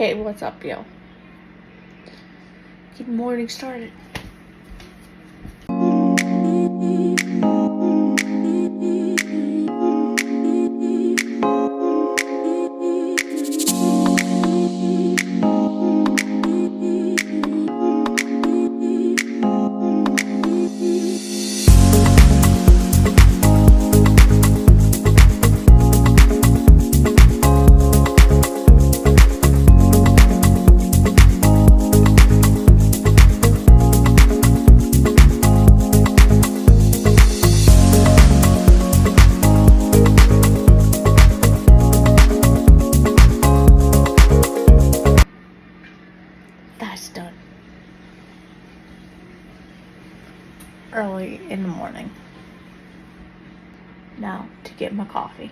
Hey, what's up, yo? Get the morning started. That's done. Early in the morning. Now to get my coffee.